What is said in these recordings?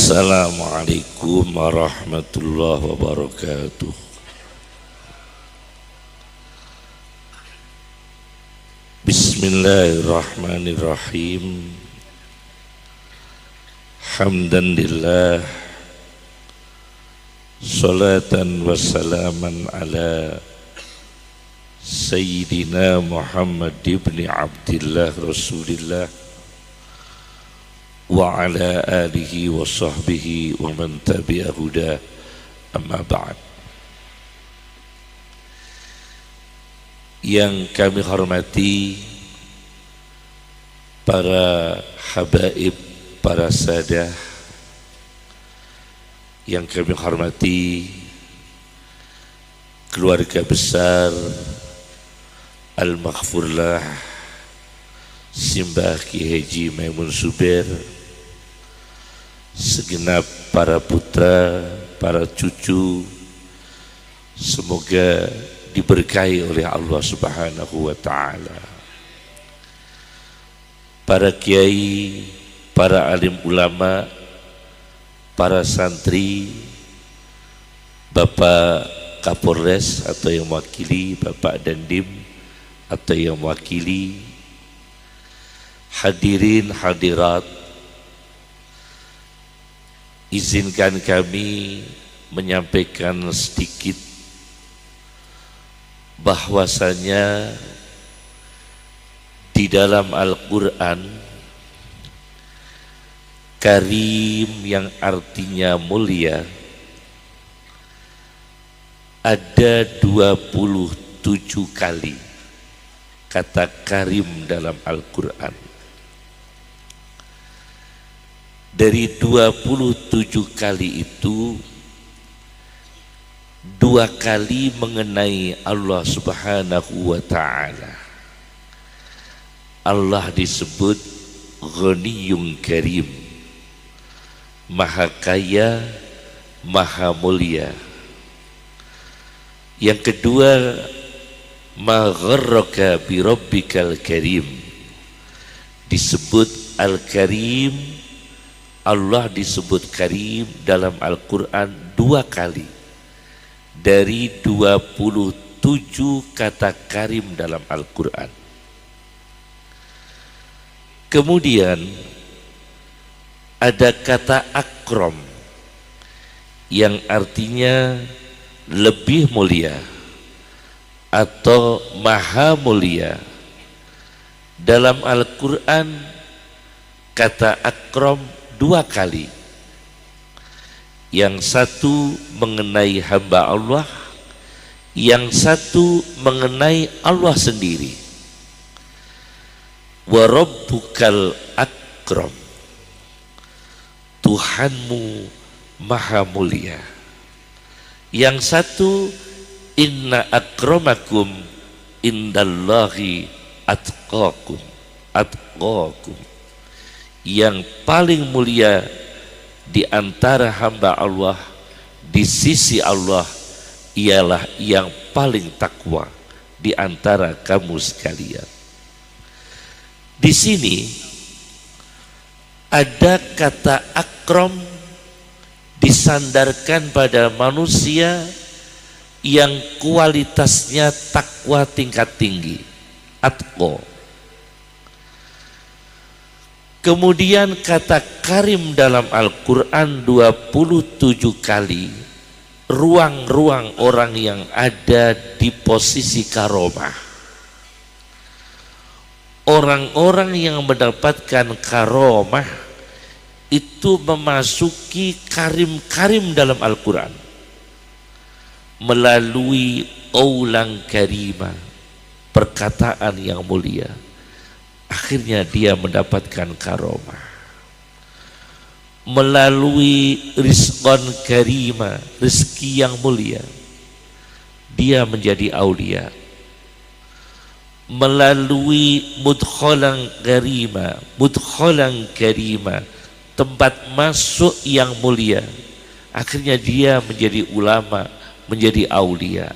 Assalamualaikum warahmatullahi wabarakatuh. Bismillahirrahmanirrahim. Hamdan lillah, salatan wassalaman ala Sayyidina Muhammad ibn Abdillah Rasulillah wa ala alihi wa sahbihi wa man tabi'a huda, amma ba'd. Yang kami hormati para habaib, para sadah, yang kami hormati keluarga besar Al-Maghfurlah Simbah Ki Haji Maimun Zubair, segenap para putra, para cucu, semoga diberkahi oleh Allah Subhanahu wa ta'ala. Para kiai, para alim ulama, para santri, Bapak Kapolres atau yang mewakili, Bapak Dandim atau yang mewakili, hadirin hadirat, izinkan kami menyampaikan sedikit bahwasanya di dalam Al-Quran Karim yang artinya mulia ada 27 kali kata Karim dalam Al-Quran. Dari 27 kali itu 2 kali mengenai Allah Subhanahu wa ta'ala. Allah disebut Ghaniyun Karim, Maha Kaya, Maha Mulia. Yang kedua, Ma gharraka bi rabbikal karim, disebut Al-Karim. Allah disebut Karim dalam Al-Quran 2 kali dari 27 kata Karim dalam Al-Quran. Kemudian ada kata Akram yang artinya lebih mulia atau maha mulia. Dalam Al-Quran kata Akram 2 kali. Yang satu mengenai hamba Allah, yang satu mengenai Allah sendiri. Wa rabbukal akram, Tuhanmu maha mulia. Yang satu, inna akramakum indallahi atqakum, atqakum, yang paling mulia di antara hamba Allah di sisi Allah ialah yang paling takwa di antara kamu sekalian. Di sini ada kata akram disandarkan pada manusia yang kualitasnya takwa tingkat tinggi, atqa. Kemudian kata Karim dalam Al-Quran 27 kali, ruang-ruang orang yang ada di posisi karomah. Orang-orang yang mendapatkan karomah itu memasuki karim-karim dalam Al-Quran melalui aulang karima, perkataan yang mulia. Akhirnya dia mendapatkan karomah. Melalui rizqan karima, rezeki yang mulia, dia menjadi aulia. Melalui mudkhalan karima, tempat masuk yang mulia, akhirnya dia menjadi ulama, menjadi aulia.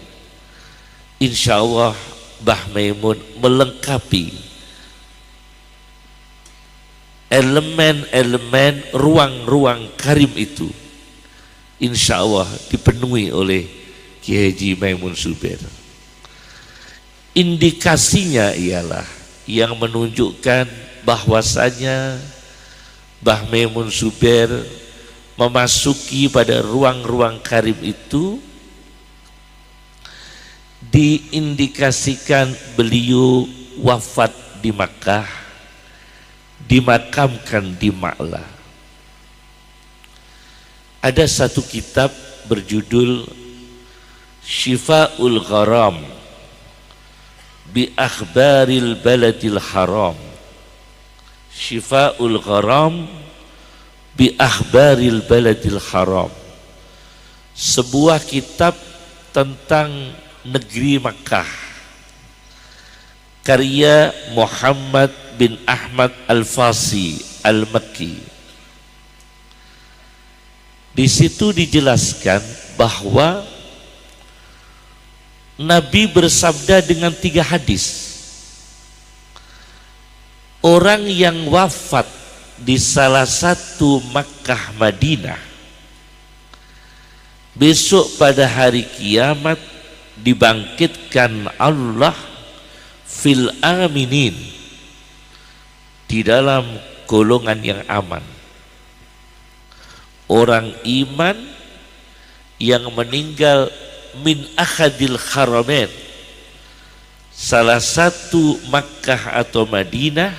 Insya Allah Mbah Maimun melengkapi elemen-elemen ruang-ruang karim itu insya Allah dipenuhi oleh Kiai Haji Maimun Zubair. Indikasinya ialah yang menunjukkan bahwasanya Mbah Maimun Zubair memasuki pada ruang-ruang karim itu diindikasikan beliau wafat di Makkah, dimakamkan di Ma'la. Ada satu kitab berjudul Syifa'ul Gharam bi Akhbaril Baladil Haram. Syifa'ul Gharam bi Akhbaril Baladil Haram. Sebuah kitab tentang negeri Makkah, karya Muhammad bin Ahmad Al-Fasi Al-Makki. Di situ dijelaskan bahwa Nabi bersabda dengan 3 hadis. Orang yang wafat di salah satu Makkah Madinah, besok pada hari kiamat dibangkitkan Allah fil aminin, di dalam golongan yang aman. Orang iman yang meninggal min akhadil haramain, salah satu Makkah atau Madinah,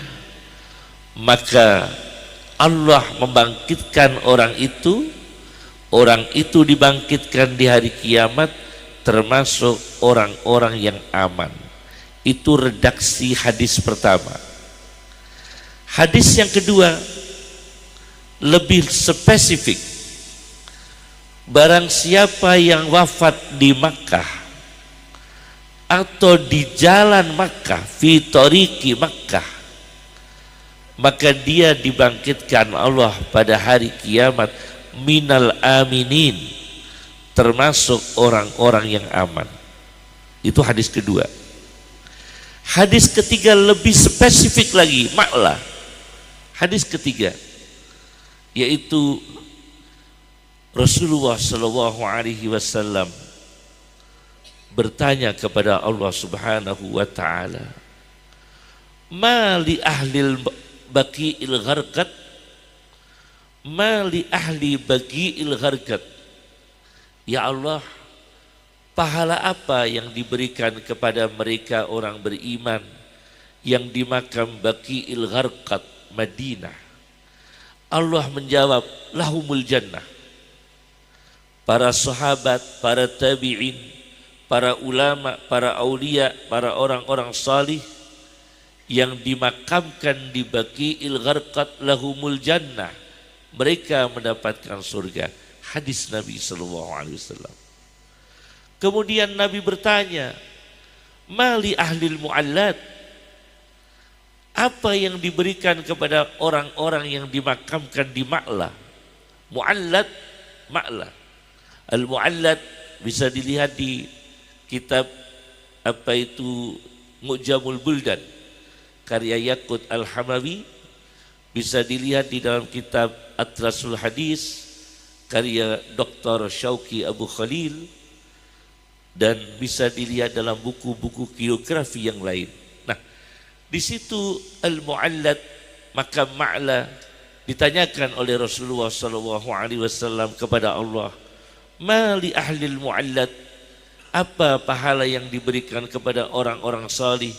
maka Allah membangkitkan orang itu dibangkitkan di hari kiamat, termasuk orang-orang yang aman. Itu redaksi hadis pertama. Hadis yang kedua lebih spesifik. Barang siapa yang wafat di Makkah atau di jalan Makkah, fi tariqi Makkah, maka dia dibangkitkan Allah pada hari kiamat minal aminin, termasuk orang-orang yang aman. Itu hadis kedua. Hadis ketiga lebih spesifik lagi, Ma'la. Hadis ketiga yaitu Rasulullah Shallallahu Alaihi Wasallam bertanya kepada Allah Subhanahu Wa Taala, ma li ahlil baqi'il gharqad, ma li ahli baqi'il gharqad. Ya Allah, pahala apa yang diberikan kepada mereka orang beriman yang di makam Baqi'il Gharqad Madinah? Allah menjawab, lahumul jannah. Para sahabat, para tabi'in, para ulama, para aulia, para orang-orang salih yang dimakamkan di Baqi'il Gharqad lahumul jannah, mereka mendapatkan surga. Hadis Nabi sallallahu alaihi wasallam. Kemudian Nabi bertanya, mali ahlil mu'allad, apa yang diberikan kepada orang-orang yang dimakamkan di Ma'la? Mu'allad, Ma'la. Al-Mu'allad bisa dilihat di kitab apa itu Mu'jamul Buldan karya Yaqut Al-Hamawi, bisa dilihat di dalam kitab Atlasul Hadis karya Dr. Syauqi Abu Khalil, dan bisa dilihat dalam buku-buku geografi yang lain. Nah, di situ Al-Mu'allad, maka Ma'la, ditanyakan oleh Rasulullah SAW kepada Allah, mali ahlil mu'allad, apa pahala yang diberikan kepada orang-orang salih,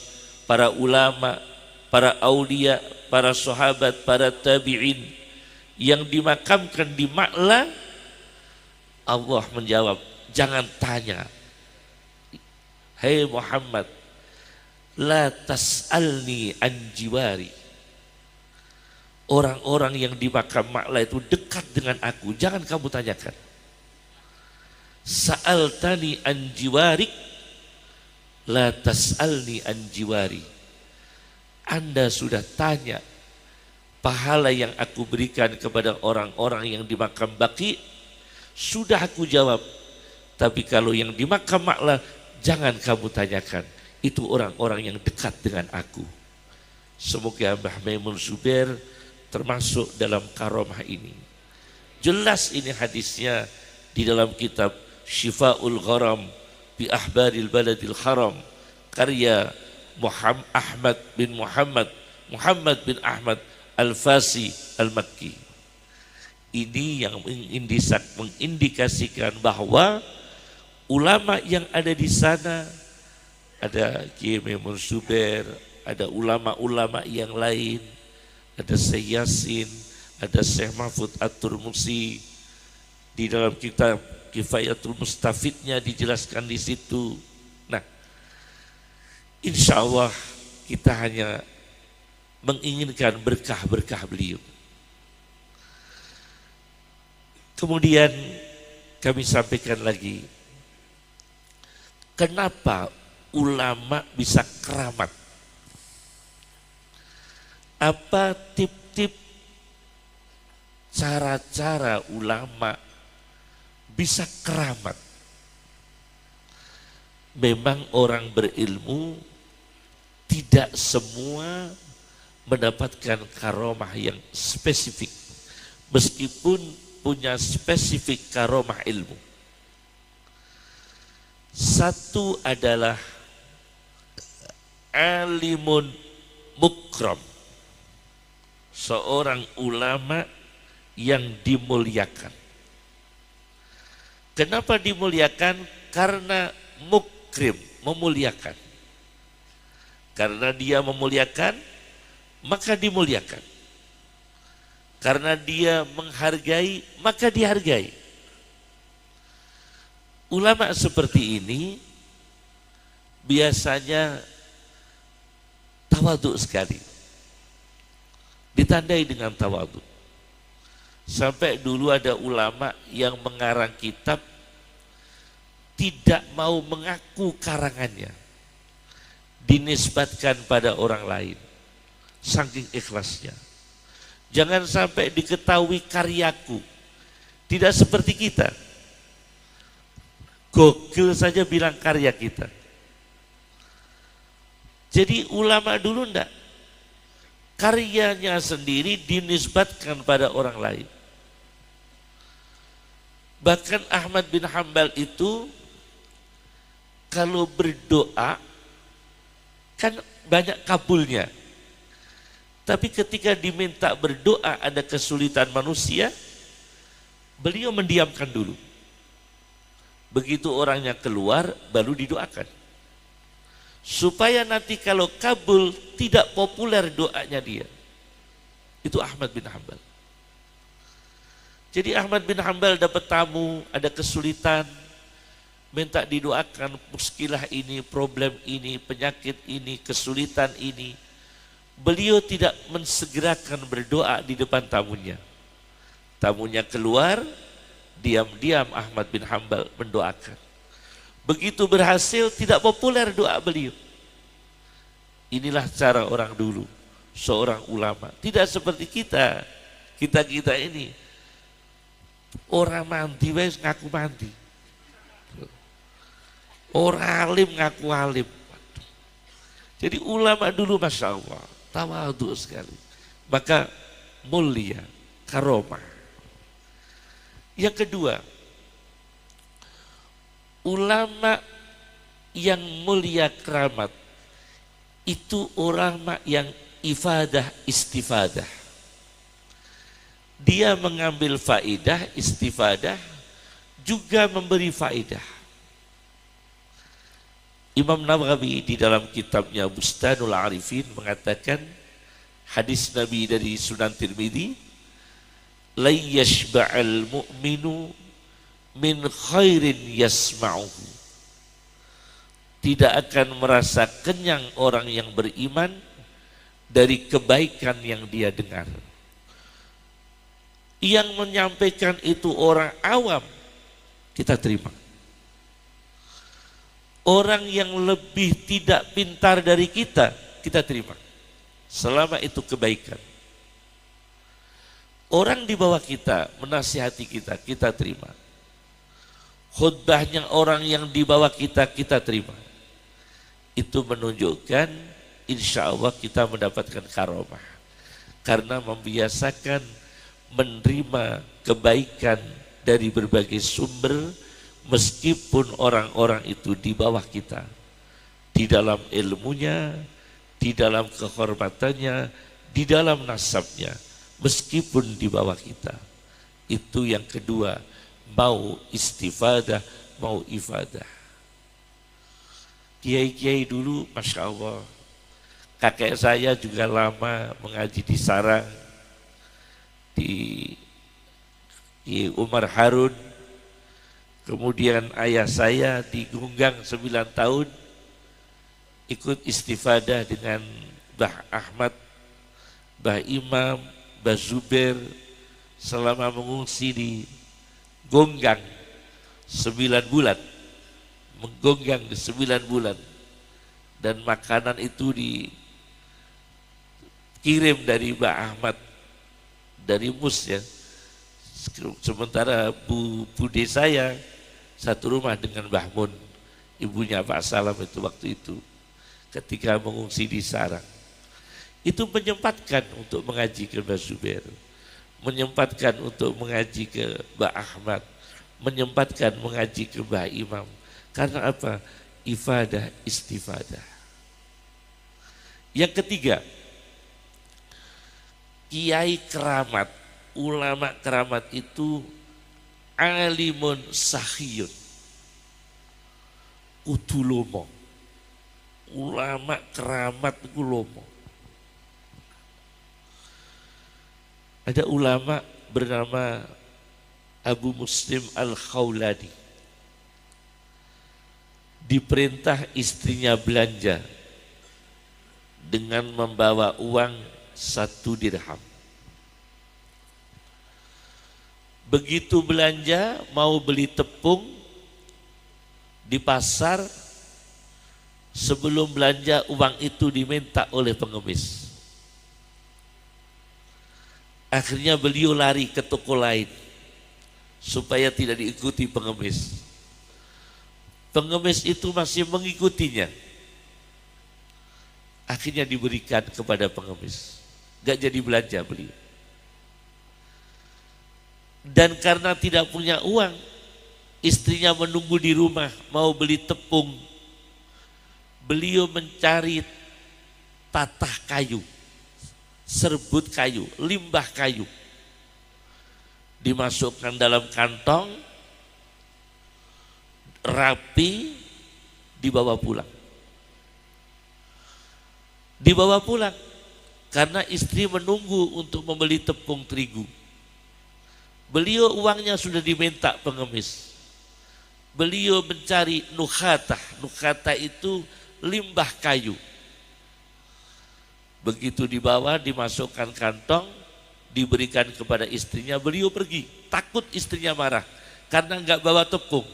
para ulama, para aulia, para sahabat, para tabi'in yang dimakamkan di Ma'la? Allah menjawab, jangan tanya, hai Muhammad, la tas'alni an jiwari. Orang-orang yang di makam Ma'la itu dekat dengan aku, jangan kamu tanyakan. Sa'altani an jiwarik, la tas'alni an jiwari. Anda sudah tanya pahala yang aku berikan kepada orang-orang yang di makam Baqi, sudah aku jawab. Tapi kalau yang di makam Ma'la, jangan kamu tanyakan. Itu orang-orang yang dekat dengan aku. Semoga Mbah Maimun Zubair termasuk dalam karomah ini. Jelas ini hadisnya di dalam kitab Syifaul Gharam bi Ahbaril Baladil Haram karya Ahmad bin Muhammad bin Ahmad Al-Fasi Al-Makki. Ini yang mengindikasikan bahwa ulama yang ada di sana, ada Kiai Maimun Zubair, ada ulama-ulama yang lain, ada Syekh Yasin, ada Syekh Mahfud At-Turmusi. Di dalam kitab Kifayatul Mustafidnya dijelaskan di situ. Nah, insya Allah kita hanya menginginkan berkah-berkah beliau. Kemudian kami sampaikan lagi, kenapa ulama bisa keramat? Apa tip-tip cara-cara ulama bisa keramat? Memang orang berilmu tidak semua mendapatkan karomah yang spesifik, meskipun punya spesifik karomah ilmu. Satu adalah alimun mukram, seorang ulama yang dimuliakan. Kenapa dimuliakan? Karena mukrim, memuliakan. Karena dia memuliakan, maka dimuliakan. Karena dia menghargai, maka dihargai. Ulama seperti ini biasanya tawadhu sekali, ditandai dengan tawadhu. Sampai dulu ada ulama yang mengarang kitab tidak mau mengaku karangannya, dinisbatkan pada orang lain, saking ikhlasnya. Jangan sampai diketahui karyaku. Tidak seperti kita, Google saja bilang karya kita. Jadi ulama dulu enggak, karyanya sendiri dinisbatkan pada orang lain. Bahkan Ahmad bin Hanbal itu kalau berdoa kan banyak kabulnya. Tapi ketika diminta berdoa ada kesulitan manusia, beliau mendiamkan dulu. Begitu orangnya keluar baru didoakan. Supaya nanti kalau kabul tidak populer doanya dia. Itu Ahmad bin Hanbal. Jadi Ahmad bin Hanbal dapat tamu, ada kesulitan, minta didoakan muskilah ini, problem ini, penyakit ini, kesulitan ini. Beliau tidak mensegerakan berdoa di depan tamunya. Tamunya keluar, diam-diam Ahmad bin Hanbal mendoakan. Begitu berhasil, tidak populer doa beliau. Inilah cara orang dulu, seorang ulama. Tidak seperti kita ini. Orang mandi wes ngaku mandi. Orang alim ngaku alim. Jadi ulama dulu Masya Allah, tawadhu sekali. Maka mulia, karomah. Yang kedua, ulama yang mulia keramat itu ulama yang ifadah istifadah. Dia mengambil faidah, istifadah, juga memberi faidah. Imam Nawawi di dalam kitabnya Bustanul Arifin mengatakan, hadis Nabi dari Sunan Tirmidzi, la yashba'al mu'minu min khairin yasma'uhu. Tidak akan merasa kenyang orang yang beriman dari kebaikan yang dia dengar. Yang menyampaikan itu orang awam, kita terima. Orang yang lebih tidak pintar dari kita, kita terima. Selama itu kebaikan. Orang di bawah kita menasihati kita, kita terima. Khutbahnya orang yang di bawah kita, kita terima. Itu menunjukkan insya Allah kita mendapatkan karomah. karena membiasakan menerima kebaikan dari berbagai sumber, meskipun orang-orang itu di bawah kita, di dalam ilmunya, di dalam kehormatannya, di dalam nasabnya, meskipun di bawah kita. Itu yang kedua, mau istifadah, mau ifadah. Kiai-kiai dulu, Masya Allah, kakek saya juga lama mengaji di sarang, di Umar Harun. Kemudian ayah saya di Gunggang 9 tahun ikut istifadah dengan Mbah Ahmad, Mbah Imam, Mbah Zubair selama mengungsi di Gonggang 9 bulan, menggonggang di 9 bulan, dan makanan itu dikirim dari Mbah Ahmad dari Mus ya. Sementara bude saya satu rumah dengan Mbah Mun, ibunya Pak Salam itu waktu itu ketika mengungsi di sarang. Itu menyempatkan untuk mengaji ke Mbah Zubair, menyempatkan untuk mengaji ke Mbah Ahmad, menyempatkan mengaji ke Mbah Imam. Karena apa? Ifadah, istifadah. Yang ketiga, kiai keramat, ulama keramat itu alimun sahiyun, kudu lomo. Ulama keramat itu lomo. Ada ulama bernama Abu Muslim Al-Khawlani, diperintah istrinya belanja dengan membawa uang 1 dirham. Begitu belanja mau beli tepung di pasar, sebelum belanja uang itu diminta oleh pengemis. Akhirnya beliau lari ke toko lain supaya tidak diikuti pengemis. Pengemis itu masih mengikutinya. Akhirnya diberikan kepada pengemis. Gak jadi belanja beliau. Dan karena tidak punya uang, istrinya menunggu di rumah mau beli tepung. Beliau mencari tatah kayu, serbut kayu, limbah kayu, dimasukkan dalam kantong, rapi, dibawa pulang. Dibawa pulang karena istri menunggu untuk membeli tepung terigu. Beliau uangnya sudah diminta pengemis. Beliau mencari nukhata. Nukhata itu limbah kayu. Begitu dibawa, dimasukkan kantong, diberikan kepada istrinya, beliau pergi. Takut istrinya marah karena enggak bawa tepung,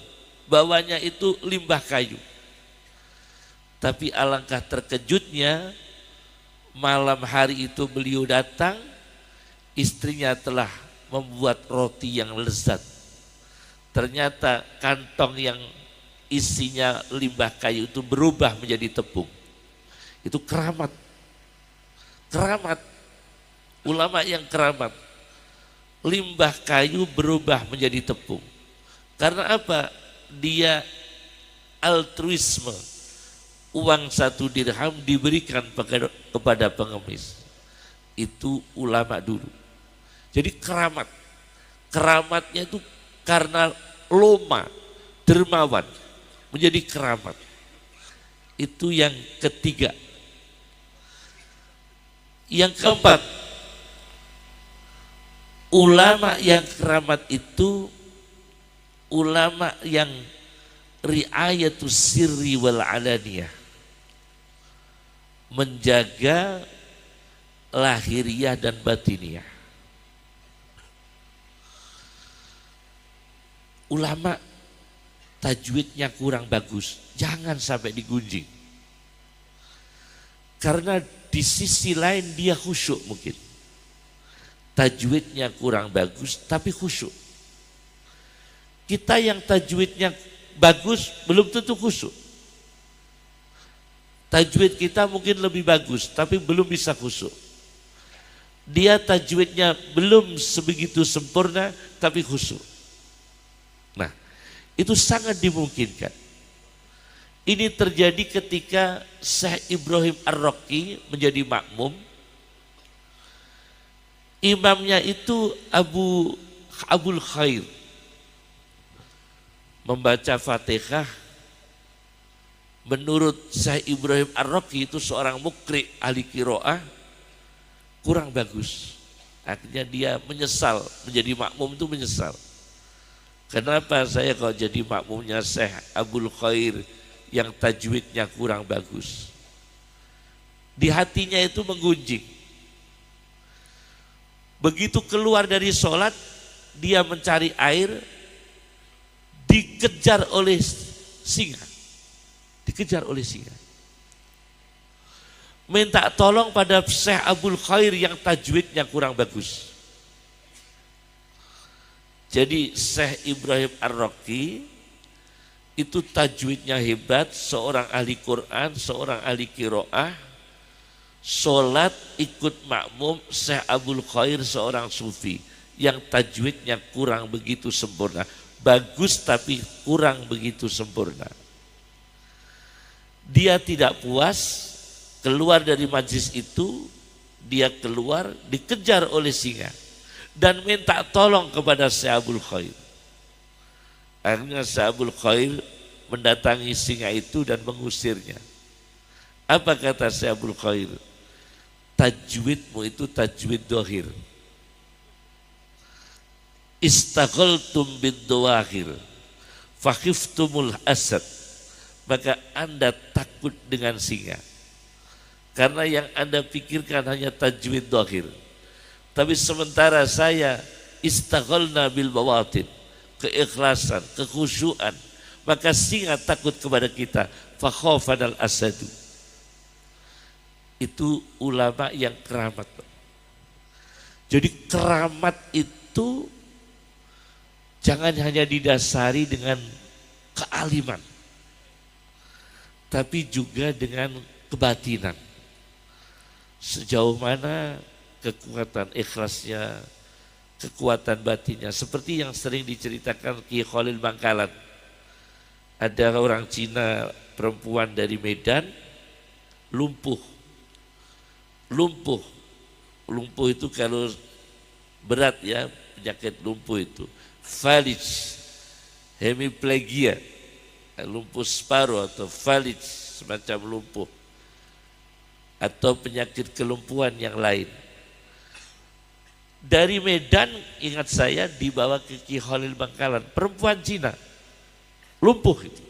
bawanya itu limbah kayu. Tapi alangkah terkejutnya, malam hari itu beliau datang, istrinya telah membuat roti yang lezat. Ternyata kantong yang isinya limbah kayu itu berubah menjadi tepung. Itu keramat. Keramat. Ulama yang keramat. Limbah kayu berubah menjadi tepung. Karena apa? Dia altruisme. Uang 1 dirham diberikan kepada pengemis. Itu ulama dulu. Jadi keramat. Keramatnya itu karena loma, dermawan, menjadi keramat. Itu yang ketiga. Yang keempat, ulama yang keramat itu ulama yang riayatus sirri wal alaniyah, menjaga lahiriah dan batiniah. Ulama tajwidnya kurang bagus, jangan sampai digunjing. Karena di sisi lain dia khusyuk mungkin. Tajwidnya kurang bagus tapi khusyuk. Kita yang tajwidnya bagus belum tentu khusyuk. Tajwid kita mungkin lebih bagus tapi belum bisa khusyuk. dia tajwidnya belum sebegitu sempurna tapi khusyuk. Nah, itu sangat dimungkinkan. Ini terjadi ketika Syekh Ibrahim Ar-Raqi menjadi makmum. Imamnya itu Abul Khair membaca Fatihah. Menurut Syekh Ibrahim Ar-Raqi itu seorang mukri ahli qiraah kurang bagus. Akhirnya dia menyesal, menjadi makmum itu menyesal. Kenapa saya kok jadi makmumnya Syekh Abul Khair yang tajwidnya kurang bagus? Di hatinya itu menggunjing. Begitu keluar dari sholat, dia mencari air, dikejar oleh singa. Dikejar oleh singa. Minta tolong pada Syekh Abul Khair yang tajwidnya kurang bagus. Jadi Syekh Ibrahim Ar-Raqi itu tajwidnya hebat, seorang ahli Quran, seorang ahli qiraah. Sholat ikut makmum Syekh Abul Khair seorang sufi yang tajwidnya kurang begitu sempurna. Bagus tapi kurang begitu sempurna. Dia tidak puas, keluar dari majlis itu, dia keluar dikejar oleh singa dan minta tolong kepada Syekh Abul Khair. Akhirnya Syekh Abul Khair mendatangi singa itu dan mengusirnya. Apa kata Syekh Abul Khair? Tajwidmu itu tajwid dohir. Istaghaltum bid-dawahir fakhiftumul asad. Maka Anda takut dengan singa. Karena yang Anda pikirkan hanya tajwid dohir. Tapi sementara saya istaghalna bil bawatin, keikhlasan, kekhusyuan, maka singa takut kepada kita. Fakhafanal asadu. Itu ulama yang keramat. Jadi keramat itu jangan hanya didasari dengan kealiman, tapi juga dengan kebatinan. Sejauh mana kekuatan ikhlasnya, kekuatan batinnya. Seperti yang sering diceritakan Ki Khalil Bangkalan. Ada orang Cina perempuan dari Medan lumpuh. Lumpuh itu kalau berat ya, penyakit lumpuh itu falij, hemiplegia, lumpuh separuh atau falij, semacam lumpuh atau penyakit kelumpuhan yang lain. Dari Medan, ingat saya, dibawa ke Ki Khalil Bangkalan, perempuan Cina lumpuh itu.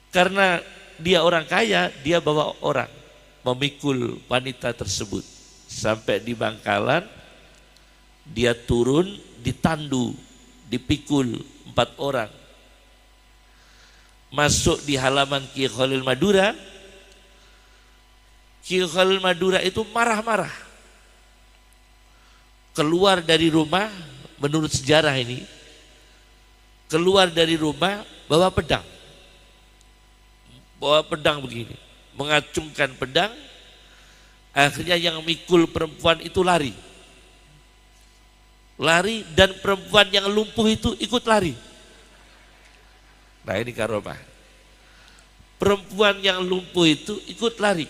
Karena dia orang kaya, dia bawa orang memikul wanita tersebut sampai di Bangkalan. Dia turun, ditandu, dipikul 4 orang. Masuk di halaman Ki Khalil Madura. Ki Khalil Madura itu marah-marah. Keluar dari rumah, menurut sejarah ini, keluar dari rumah bawa pedang. Bawa pedang begini, mengacungkan pedang. Akhirnya yang mikul perempuan itu lari dan perempuan yang lumpuh itu ikut lari. Nah ini karomah. Perempuan yang lumpuh itu ikut lari,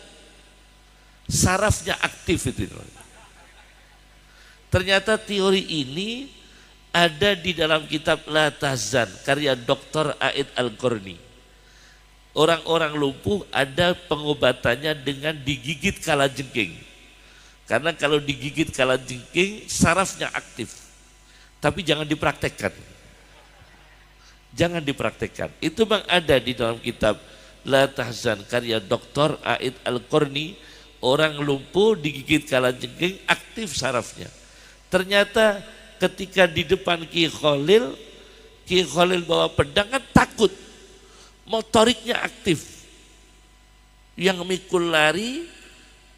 sarafnya aktif itu. Ternyata teori ini ada di dalam kitab La Tahzan karya Dr. Aid Al-Qarni. Orang-orang lumpuh ada pengobatannya dengan digigit kalajengking. Karena kalau digigit kalajengking sarafnya aktif. Tapi jangan dipraktekkan. Jangan dipraktekkan. Itu memang ada di dalam kitab La Tahzan karya Dr. Aid Al-Qarni. Orang lumpuh digigit kalajengking aktif sarafnya. Ternyata ketika di depan Ki Khalil bawa pedang kan takut. Motoriknya aktif. Yang mikul lari,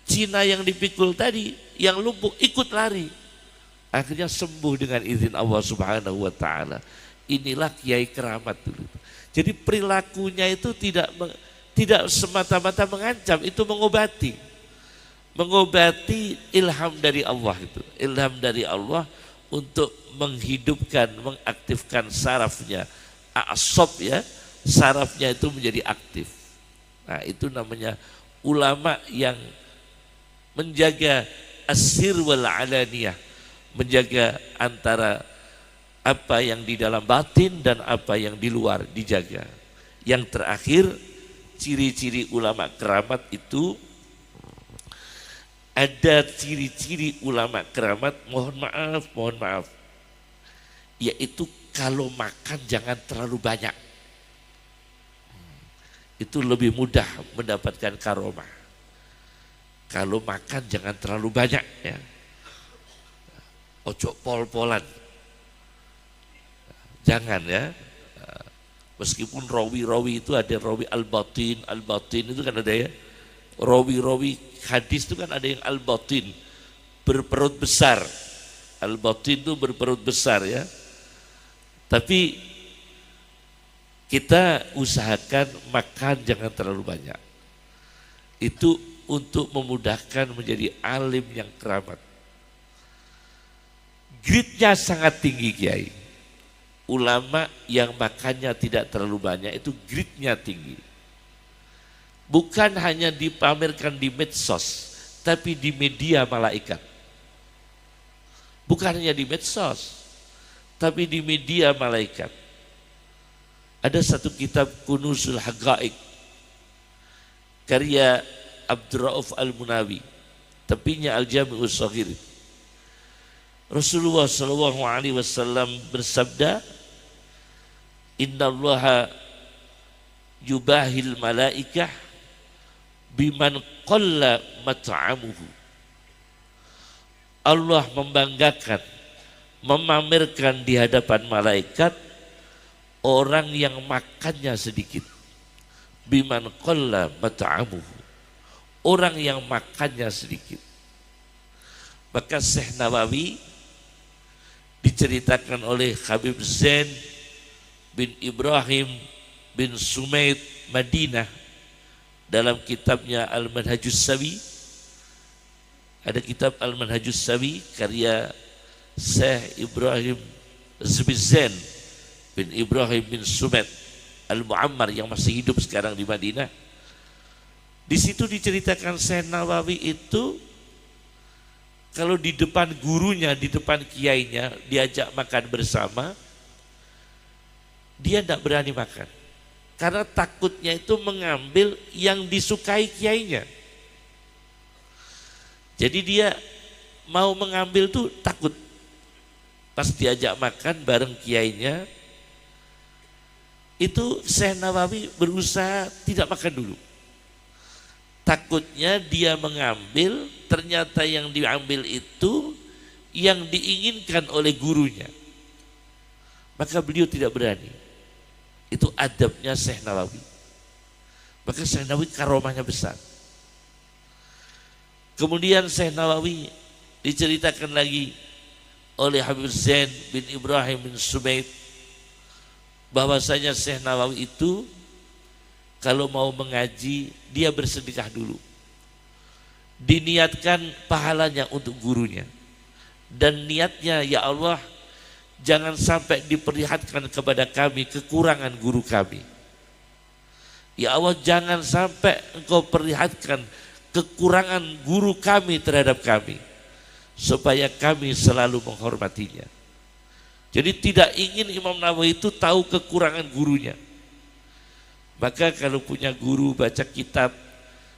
Cina yang dipikul tadi, yang lumpuh ikut lari. Akhirnya sembuh dengan izin Allah Subhanahu wa taala. Inilah kiai keramat dulu. Jadi perilakunya itu tidak semata-mata mengancam, itu mengobati. mengobati ilham dari Allah itu. Ilham dari Allah untuk menghidupkan, mengaktifkan sarafnya, a'sab ya, sarafnya itu menjadi aktif. Nah, itu namanya ulama yang menjaga asir wal alaniyah, menjaga antara apa yang di dalam batin dan apa yang di luar dijaga. Yang terakhir, ciri-ciri ulama keramat itu ada ciri-ciri ulama keramat, mohon maaf, yaitu kalau makan jangan terlalu banyak. Itu lebih mudah mendapatkan karomah. Kalau makan jangan terlalu banyak ya. Ojo pol-polan. Jangan ya. Meskipun rawi-rawi itu ada rawi al-batin itu kan ada ya. Rawi-rawi hadis itu kan ada yang al-batin, berperut besar. Al-batin itu berperut besar ya. Tapi kita usahakan makan jangan terlalu banyak. Itu untuk memudahkan menjadi alim yang keramat. Grade-nya sangat tinggi Kiai. Ulama yang makannya tidak terlalu banyak itu grade-nya tinggi. Bukan hanya dipamerkan di medsos, tapi di media malaikat. Bukan hanya di medsos, tapi di media malaikat. Ada satu kitab Kunuzul Haqaiq karya Abdurrauf Al-Munawi, tepinya Al-Jami'us Shaghir. Rasulullah SAW bersabda, Innallaha yubahil malaikah biman qalla mat'amuhu. Allah membanggakan, memamerkan di hadapan malaikat orang yang makannya sedikit. Biman qalla mat'amuhu, orang yang makannya sedikit. Maka Syekh Nawawi diceritakan oleh Habib Zain bin Ibrahim bin Sumaid Madinah dalam kitabnya Al-Manhajus Sawi. Ada kitab Al-Manhajus Sawi karya Syekh Ibrahim Zain bin Ibrahim bin Sumaid Al-Muammar yang masih hidup sekarang di Madinah. Di situ diceritakan Syekh Nawawi itu kalau di depan gurunya, di depan kiainya diajak makan bersama, dia tidak berani makan. Karena takutnya itu mengambil yang disukai kiainya. Jadi dia mau mengambil tuh takut. Pas diajak makan bareng kiainya, itu Syekh Nawawi berusaha tidak makan dulu. Takutnya dia mengambil, ternyata yang diambil itu yang diinginkan oleh gurunya. Maka beliau tidak berani. Itu adabnya Syekh Nawawi. Maka Syekh Nawawi karomahnya besar. Kemudian Syekh Nawawi diceritakan lagi oleh Habib Zain bin Ibrahim bin Sumaid bahwasanya Syekh Nawawi itu kalau mau mengaji dia bersedekah dulu. Diniatkan pahalanya untuk gurunya. Dan niatnya, ya Allah, jangan sampai diperlihatkan kepada kami kekurangan guru kami. Ya Allah, jangan sampai Engkau perlihatkan kekurangan guru kami terhadap kami, supaya kami selalu menghormatinya. Jadi tidak ingin Imam Nawawi itu tahu kekurangan gurunya. Maka kalau punya guru baca kitab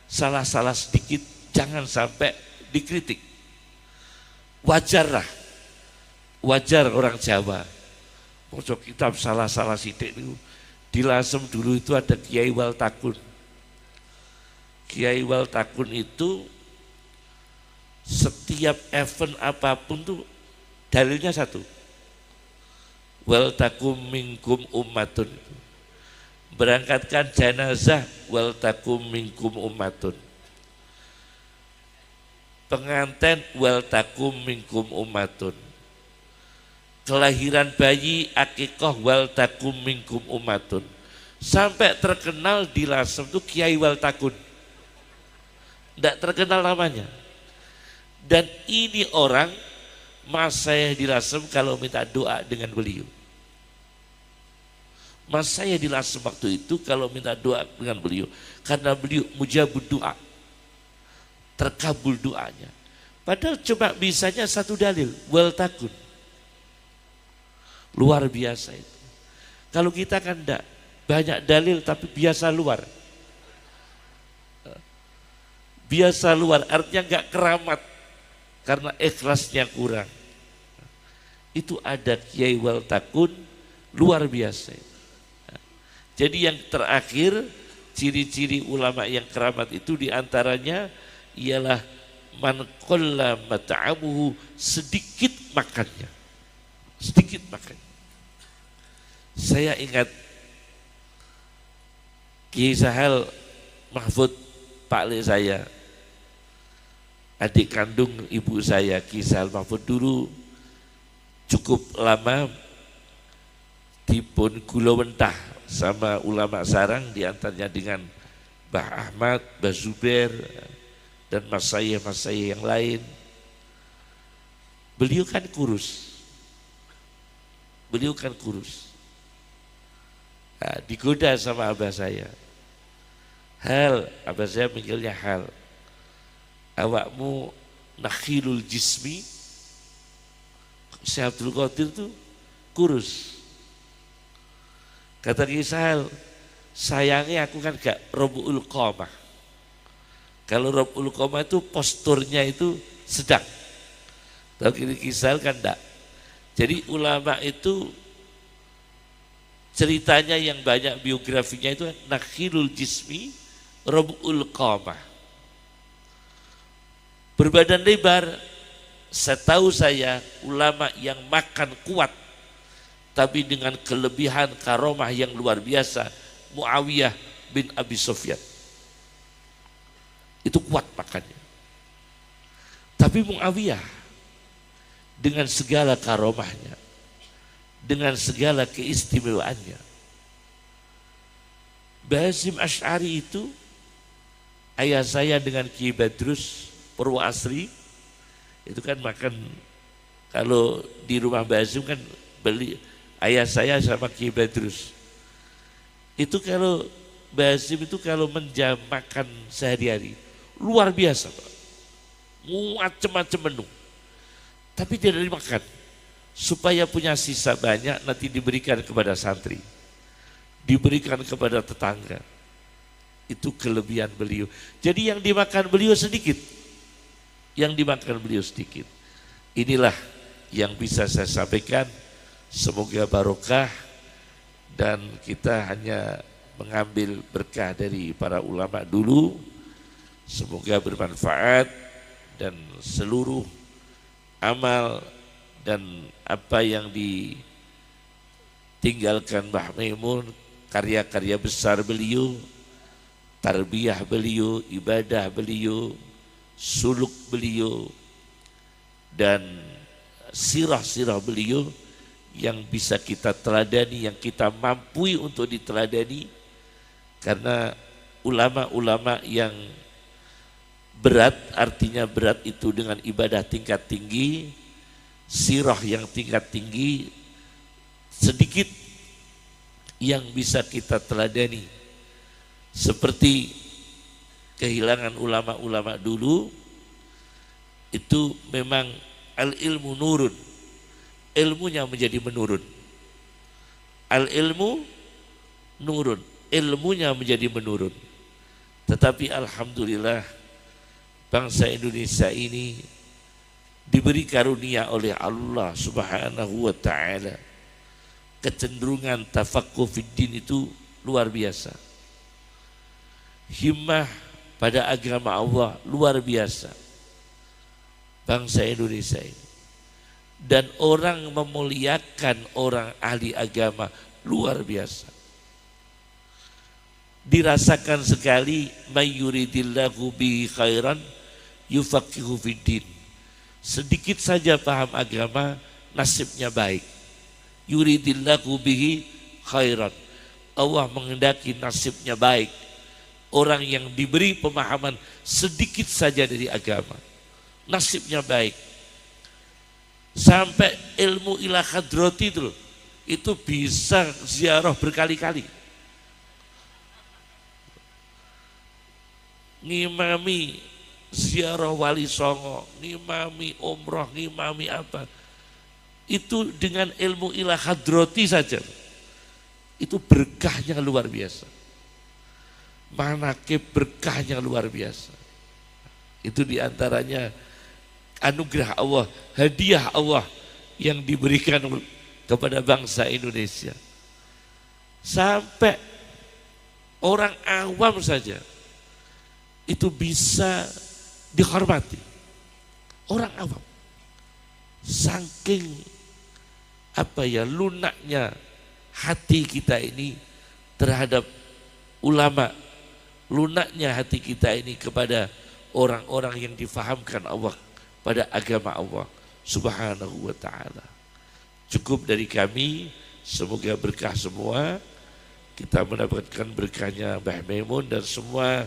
salah-salah sedikit, jangan sampai dikritik. Wajarlah, wajar orang Jawa. Baca kitab salah-salah sidik itu. Di Lasem dulu itu ada Kiai Waltakun. Kiai Waltakun itu setiap event apapun tuh dalilnya satu. Waltakum minkum ummatun. Berangkatkan jenazah waltakum minkum ummatun. Pengantin waltakum minkum ummatun. Kelahiran bayi akikah waltakum minkum ummatun. Sampai terkenal di Lasem itu Kiai Waltakun. Tidak terkenal namanya. Dan ini orang mas saya di Lasem kalau minta doa dengan beliau. Mas saya di Lasem waktu itu kalau minta doa dengan beliau, karena beliau mujabud doa, terkabul doanya. Padahal cuma bisanya satu dalil, wal takun. Luar biasa itu. Kalau kita kan enggak, banyak dalil tapi biasa luar. Biasa luar artinya enggak keramat karena ikhlasnya kurang. Itu ada kiai wal takun luar biasa. Jadi yang terakhir ciri-ciri ulama yang keramat itu diantaranya ialah man qalla mat'amuhu, sedikit makannya. Sedikit makannya. Saya ingat Kiai Sahal Mahfud Pak Le saya, adik kandung ibu saya. Kiai Sahal Mahfud dulu cukup lama dipun gulawentah sama ulama sarang, diantaranya dengan Mbah Ahmad, Mbah Zubair, dan mas saya yang lain. Beliau kan kurus. Nah, digoda sama abah saya. Hal, abah saya panggilnya Hal. Awakmu nakhilul jismi. Syekh Abdul Qadir tuh kurus. Kata Kiai Sahal, sayangnya aku kan gak Rabu'ul Qamah. Kalau Rabu'ul Qamah itu posturnya itu sedang. Tapi Kiai Sahal kan enggak. Jadi ulama itu ceritanya yang banyak biografinya itu nakhilul jismi, Rabu'ul Qamah. Berbadan lebar, setahu saya ulama yang makan kuat tapi dengan kelebihan karomah yang luar biasa, Muawiyah bin Abi Sufyan. Itu kuat makannya. Tapi Muawiyah dengan segala karomahnya, dengan segala keistimewaannya, Mbah Hasyim Asy'ari itu ayah saya dengan Ki Badrus Purwoasri itu kan makan, kalau di rumah Mbah Hasyim kan beli, ayah saya sama Ki Badrus itu kalau Mbah Hasyim itu kalau menjam makan sehari-hari luar biasa Pak, macam-macam menu, tapi tidak dimakan supaya punya sisa banyak nanti diberikan kepada santri, diberikan kepada tetangga. Itu kelebihan beliau. Jadi yang dimakan beliau sedikit, inilah yang bisa saya sampaikan. Semoga barokah dan kita hanya mengambil berkah dari para ulama dulu. Semoga bermanfaat dan seluruh amal dan apa yang ditinggalkan Mbah Maimun, karya-karya besar beliau, tarbiyah beliau, ibadah beliau, suluk beliau, dan sirah-sirah beliau yang bisa kita teladani, yang kita mampu untuk diteladani. Karena ulama-ulama yang berat, artinya berat itu dengan ibadah tingkat tinggi, sirah yang tingkat tinggi, sedikit yang bisa kita teladani. Seperti kehilangan ulama-ulama dulu, itu memang al-ilmu nurun, ilmunya menjadi menurun. Al-ilmu nurun, ilmunya menjadi menurun. Tetapi alhamdulillah bangsa Indonesia ini diberi karunia oleh Allah Subhanahu wa ta'ala. Kecenderungan tafaqquh fiddin itu luar biasa. Himmah pada agama Allah luar biasa. Bangsa Indonesia ini. Dan orang memuliakan orang ahli agama luar biasa. Dirasakan sekali, may yuridillahu bihi khairan yufaqihu fiddin. Sedikit saja paham agama, nasibnya baik. Yuridillahu bihi khairan. Allah menghendaki nasibnya baik. Orang yang diberi pemahaman sedikit saja dari agama, nasibnya baik. Sampai ilmu ila hadrati itu bisa ziarah berkali-kali. Ngimami ziarah wali songo, ngimami umroh, ngimami apa. Itu dengan ilmu ila hadrati saja. Itu berkahnya luar biasa. Manakib berkahnya luar biasa. Itu diantaranya anugerah Allah, hadiah Allah yang diberikan kepada bangsa Indonesia. Sampai orang awam saja itu bisa dihormati. Orang awam. Saking lunaknya hati kita ini terhadap ulama, lunaknya hati kita ini kepada orang-orang yang difahamkan Allah pada agama Allah Subhanahu wa ta'ala. Cukup dari kami, semoga berkah semua. Kita mendapatkan berkahnya Mbah Maimun dan semua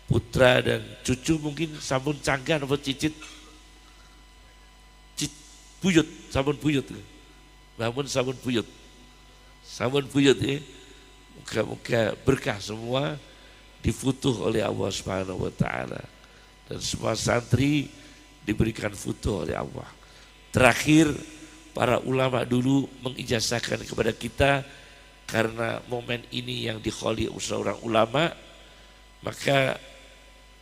putra dan cucu, mungkin sabun canggan atau cicit buyut, sabun buyut. Namun sabun buyut ya. Moga-moga berkah semua, difutuh oleh Allah Subhanahu wa ta'ala, dan semua santri diberikan futuh oleh Allah. Terakhir, para ulama dulu mengijazahkan kepada kita, karena momen ini yang dikholi seorang ulama, maka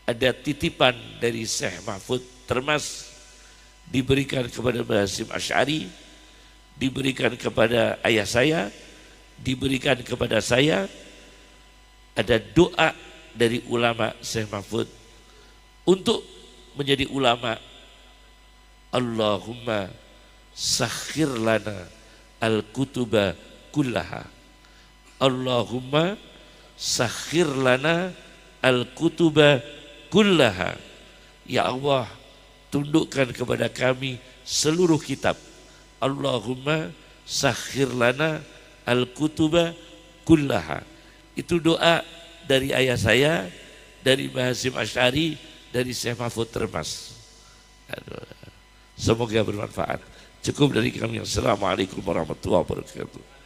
ada titipan dari Syekh Mahfud Termas diberikan kepada Mbah Hasyim Asy'ari, diberikan kepada ayah saya, diberikan kepada saya. Ada doa dari ulama Syekh Mahfud untuk menjadi ulama. Allahumma sakhir lana al-kutuba kullaha. Allahumma sakhir lana al-kutuba kullaha. Ya Allah, tundukkan kepada kami seluruh kitab. Allahumma sakhir lana al-kutuba kullaha. Itu doa dari ayah saya, dari Mbah Hasyim Asy'ari, dari Syekh Mahfud Termas. Semoga bermanfaat. Cukup dari kami. Assalamualaikum warahmatullahi wabarakatuh.